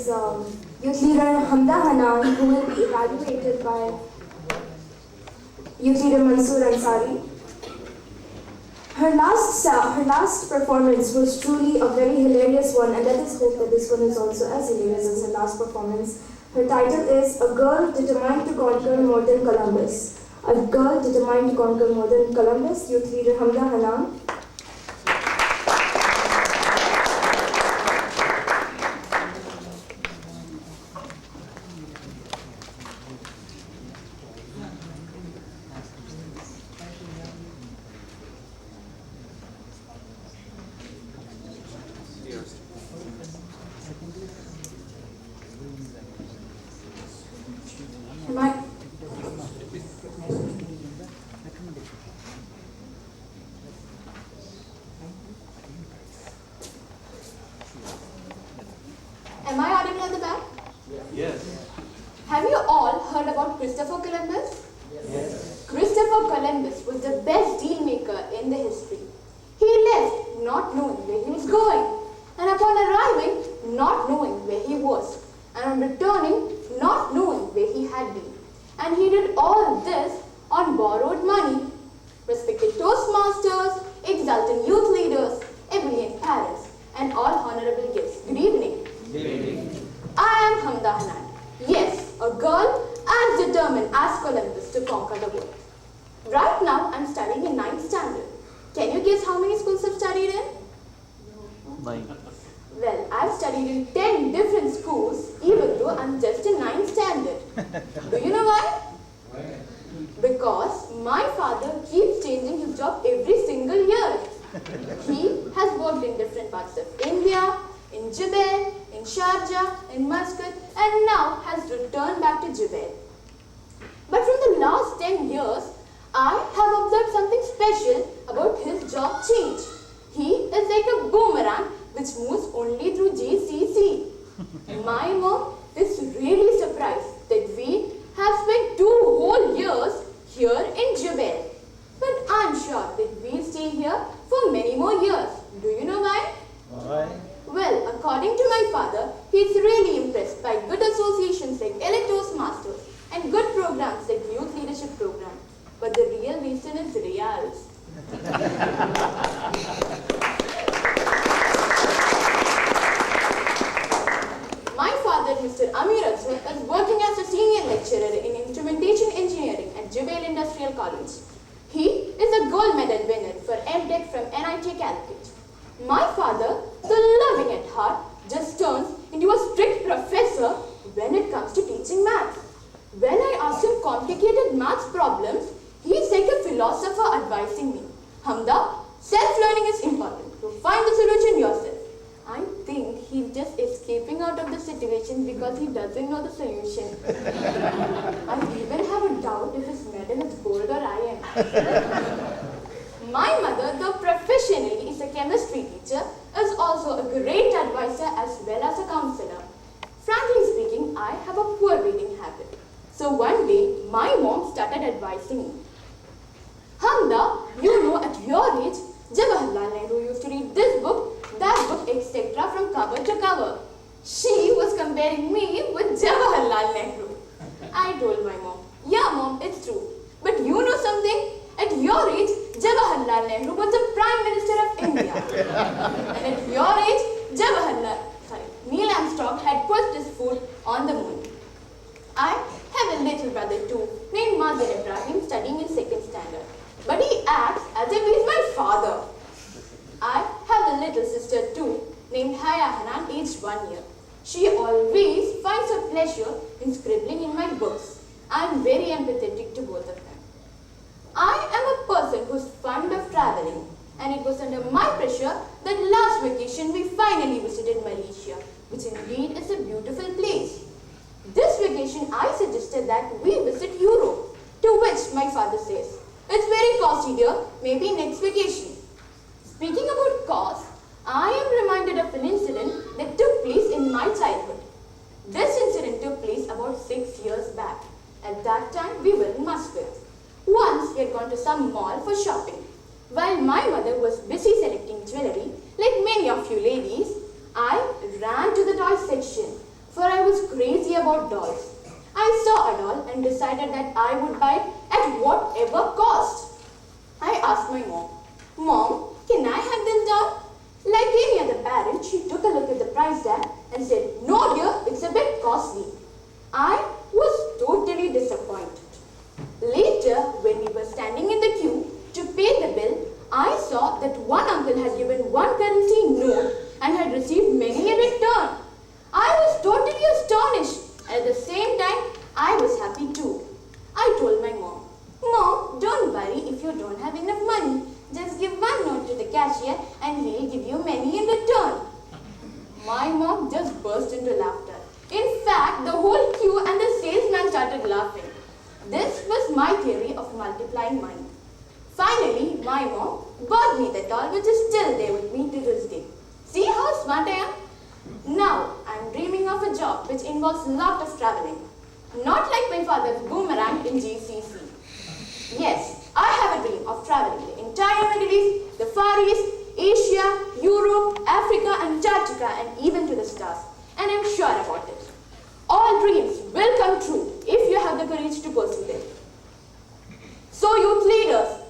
is youth leader Hamda, who will be evaluated by youth leader Mansoor Ansari. Her last performance was truly a very hilarious one, and let us hope that this one is also as hilarious as her last performance. Her title is A Girl Determined to Conquer More Than Columbus. A Girl Determined to Conquer More Than Columbus, youth leader Hamda. Am I audible at the back? Yes. Have you all heard about Christopher Columbus? Yes. Christopher Columbus was the best deal maker in the history. He left not knowing where he was going, and upon arriving, not knowing where he was, and on returning, not knowing where he had been. And he did all this on borrowed money. Respected Toastmasters, exultant youth leaders, ebullient parents, and all honorable guests. Good evening. Good evening. I am Hamda. Yes, a girl as determined as Columbus to conquer the world. Right now, I'm studying in 9th standard. Can you guess how many schools I've studied in? 9. Well, I've studied in 10 different schools, even though I'm just in 9th standard. Do you know why? Why? Because my father keeps changing his job every single year. He has worked in different parts of India, in Jubail, in Sharjah, in Muscat, and now has returned back to Jubail. But from the last 10 years, I have observed something special about his job change. He is like a boomerang which moves only through GCC. My mom is really surprised that we have spent 2 whole years here in Jubail. But I'm sure that we'll stay here for many more years. Do you know why? Why? Well, according to my father, he's really impressed by good associations like Toastmasters and good programs like Youth Leadership Program. But the real reason is reals. My father, Mr. Amir Azhar, is working as a senior lecturer in instrumentation engineering at Jubail Industrial College. He is a gold medal winner for MTech from NIT Calicut. My father, though loving at heart, just turns into a strict professor when it comes to teaching maths. When I ask him complicated maths problems, he's like a philosopher advising me. Hamda, self-learning is important. So find the solution yourself. I think he's just escaping out of the situation because he doesn't know the solution. I even have a doubt if his medal is gold or iron. My mother, though professionally is a chemistry teacher, is also a great advisor as well as a counselor. Frankly speaking, I have a poor reading habit. So one day, my mom started advising me. Hamda, you know at your age, Jawaharlal Nehru used to read this book, that book, etc. from cover to cover. She was comparing me with Jawaharlal Nehru. I told my mom, yeah mom, it's true. But you know something? At your age, Jawaharlal Nehru was the Prime Minister of India. And at your age, Neil Armstrong had put his foot on the moon. I have a little brother too, named Mazin Ibrahim, studying in 2nd standard. But he acts as if he's my father. I have a little sister too, named Haya Hanan, aged 1 year. She always finds a pleasure in scribbling in my books. I am very empathetic to both of them. I am a person who's fond of traveling, and it was under my pressure that last vacation we finally visited Malaysia, which indeed is a beautiful place. This vacation I suggested that we visit Europe, to which my father says, it's very costly dear, maybe next vacation. Speaking about cost, I am reminded of an incident that took place in my childhood. This incident took place about 6 years back. At that time, we were in Muscat. Once, we had gone to some mall for shopping. While my mother was busy selecting jewellery, like many of you ladies, I ran to the toy section. For was crazy about dolls. I saw a doll and decided that I would buy it at whatever cost. I asked my mom, "Mom, can I have this doll?" Like any other parent, she took a look at the price tag and said, "No dear, it's a bit costly." I was totally disappointed. Later, when we were standing in the queue to pay the bill, I saw that one uncle had given one currency note and had received many in return. I was totally astonished, and at the same time, I was happy too. I told my mom, "Mom, don't worry if you don't have enough money. Just give one note to the cashier and he'll give you many in return." My mom just burst into laughter. In fact, the whole queue and the salesman started laughing. This was my theory of multiplying money. Finally, my mom bought me the doll, which is still there with me to this day. See how smart I am? Now, I am dreaming of a job which involves a lot of traveling. Not like my father's boomerang in GCC. Yes, I have a dream of traveling the entire Middle East, the Far East, Asia, Europe, Africa, Antarctica, and even to the stars. And I'm sure about it. All dreams will come true if you have the courage to pursue them. So, youth leaders,